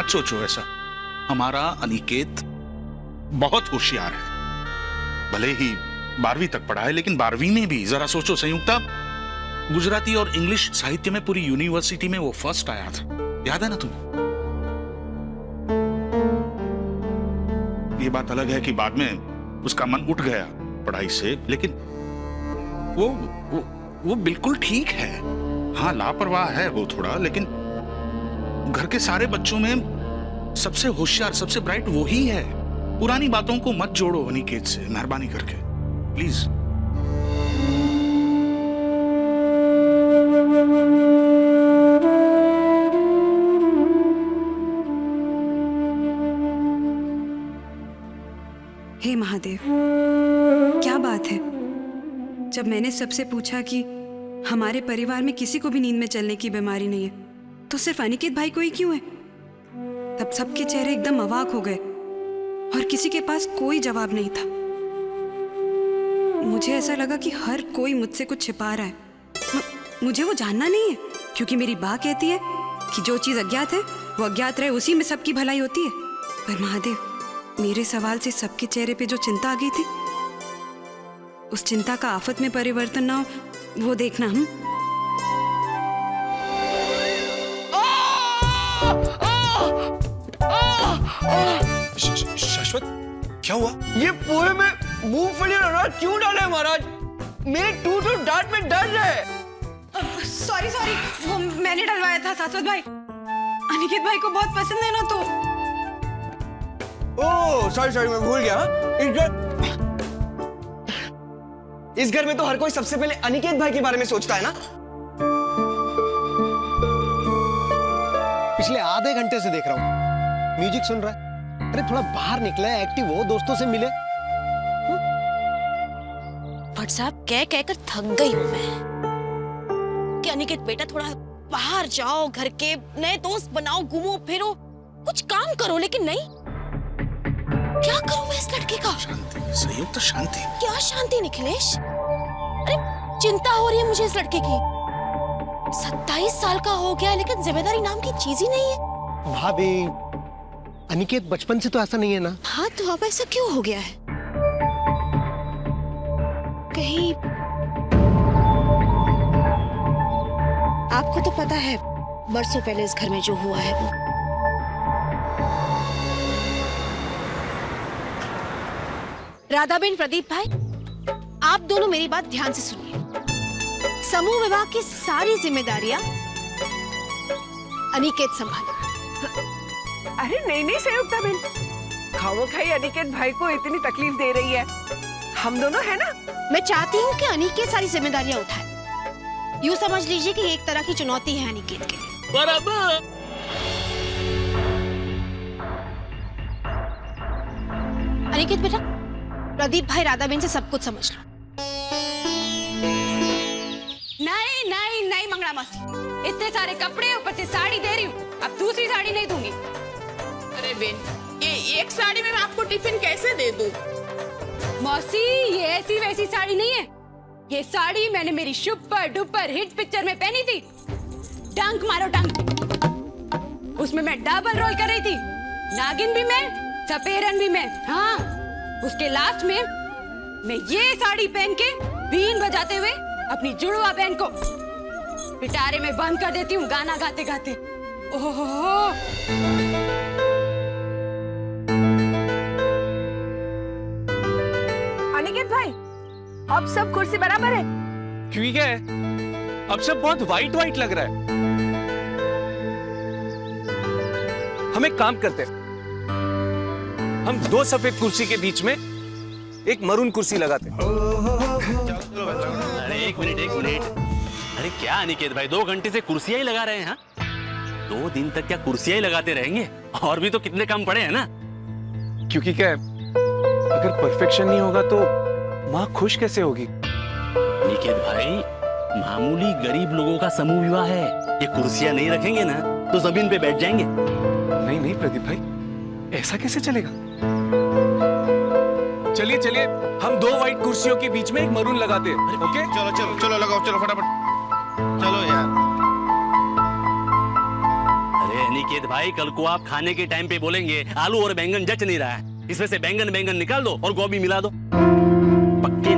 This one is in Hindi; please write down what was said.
मत सोचो ऐसा। हमारा अनिकेत बहुत होशियार है। भले ही 12वीं तक पढ़ा है, लेकिन 12वीं में भी जरा सोचो संयुक्ता, गुजराती और इंग्लिश साहित्य में पूरी यूनिवर्सिटी में वो फर्स्ट आया था, याद है ना तुम्हें? ये बात अलग है कि बाद में उसका मन उठ गया पढ़ाई से, लेकिन वो बिल्कुल ठीक है। हाँ, लापरवाह है वो थोड़ा, लेकिन घर के सारे बच्चों में सबसे होशियार, सबसे ब्राइट वो ही है। पुरानी बातों को मत जोड़ो अनिकेत से, मेहरबानी करके प्लीज। हे महादेव, क्या बात है? जब मैंने सबसे पूछा कि हमारे परिवार में किसी को भी नींद में चलने की बीमारी नहीं है, तो सिर्फ अनिकेत भाई को ही क्यों है? तब सबके चेहरे एकदम अवाक हो गए और किसी के पास कोई जवाब नहीं था। मुझे ऐसा लगा कि हर कोई मुझसे कुछ छिपा रहा है। मुझे वो जानना नहीं है, क्योंकि मेरी माँ कहती है कि जो चीज अज्ञात है वो अज्ञात रहे, उसी में सबकी भलाई होती है। पर महादेव, मेरे सवाल से सबके चेहरे पे जो चिंता आ गई थी, उस चिंता का आफत में परिवर्तन ना हो, वो देखना। हम शाश्वत, क्या हुआ? ये पोहे में मूंगफली और अनार क्यों डाले महाराज? मेरे टूट डांट में दर्द है। सॉरी, वो मैंने डलवाया था शाश्वत भाई। अनिकेत भाई को बहुत पसंद है ना, तो ओह सॉरी, मैं भूल गया। इस घर में तो हर कोई सबसे पहले अनिकेत भाई के बारे में सोचता है ना। पिछले आधे घंटे से देख रहा हूँ, म्यूजिक सुन रहा है। अरे थोड़ा बाहर निकले, एक्टिव हो, दोस्तों से मिले। भट्ट साहब, कह कहकर थक गई हूँ मैं कि अनिकेत बेटा थोड़ा बाहर जाओ, घर के नए दोस्त बनाओ, घूमो फिरो, कुछ काम करो, लेकिन नहीं। क्या करूं मैं इस लड़के का? शांति, संयुक्त शांति। क्या शांति निखिलेश? अरे चिंता हो रही है मुझे इस लड़के की। 27 साल का हो गया, लेकिन जिम्मेदारी नाम की चीज ही नहीं है। भाभी, अनिकेत बचपन से तो ऐसा नहीं है ना। हाँ, तो अब ऐसा क्यों हो गया है? कहीं आपको तो पता है बरसों पहले इस घर में जो हुआ है वो। राधाबेन, प्रदीप भाई, आप दोनों मेरी बात ध्यान से सुनिए। समूह विवाह की सारी जिम्मेदारियां अनिकेत संभालेगा। अरे नहीं संयुक्ता बहन, खामोखाई अनिकेत भाई को इतनी तकलीफ दे रही है। हम दोनों है ना। मैं चाहती हूँ कि अनिकेत सारी जिम्मेदारियां उठाए। यूँ समझ लीजिए कि एक तरह की चुनौती है अनिकेत के लिए। बराबर। अनिकेत बेटा, प्रदीप भाई राधाबेन से सब कुछ समझ लो। नहीं मंगला मौसी, इतने सारे कपड़े, ऊपर से साड़ी दे रही हूँ, अब दूसरी साड़ी नहीं दूंगी। अरे बेन, ये एक साड़ी में मैं आपको टिफिन कैसे दे दूं? मौसी, ये ऐसी वैसी साड़ी नहीं है। ये साड़ी मैंने मेरी सुपर डुपर हिट पिक्चर में पहनी थी, डंक मारो डंक। उसमें मैं डबल रोल कर रही थी, नागिन भी मैं, सपेरन भी मैं। हाँ, उसके लास्ट में मैं ये साड़ी पहन के बीन बजाते हुए अपनी जुड़वा बहन को पिटारे में बंद कर देती हूँ, गाना गाते गाते। ओहो, अनिकेत भाई, अब सब कुर्सी बराबर है? ठीक है, अब सब बहुत वाइट वाइट लग रहा है। हम एक काम करते हैं, हम 2 सफेद कुर्सी के बीच में एक मरून कुर्सी लगाते हैं। अरे एक मिनट। अरे क्या अनिकेत भाई, 2 घंटे से कुर्सियां ही लगा रहे हैं? हाँ, 2 दिन तक क्या कुर्सियां ही लगाते रहेंगे? और भी तो कितने काम पड़े हैं ना। क्योंकि क्या, अगर परफेक्शन नहीं होगा तो माँ खुश कैसे होगी? अनिकेत भाई, मामूली गरीब लोगों का समूह विवाह है। ये कुर्सियां नहीं रखेंगे ना तो जमीन पे बैठ जाएंगे। नहीं प्रदीप भाई, ऐसा कैसे चलेगा? चलिए, हम 2 वाइट कुर्सियों के बीच में एक मरून लगाते हैं। ओके? चलो लगाओ, चलो फटाफट, चलो यार। अरे अनिकेत भाई कल को आप खाने के टाइम पे बोलेंगे आलू और बैंगन जच नहीं रहा है, इसमें से बैंगन बैंगन निकाल दो और गोभी मिला दो। पक्के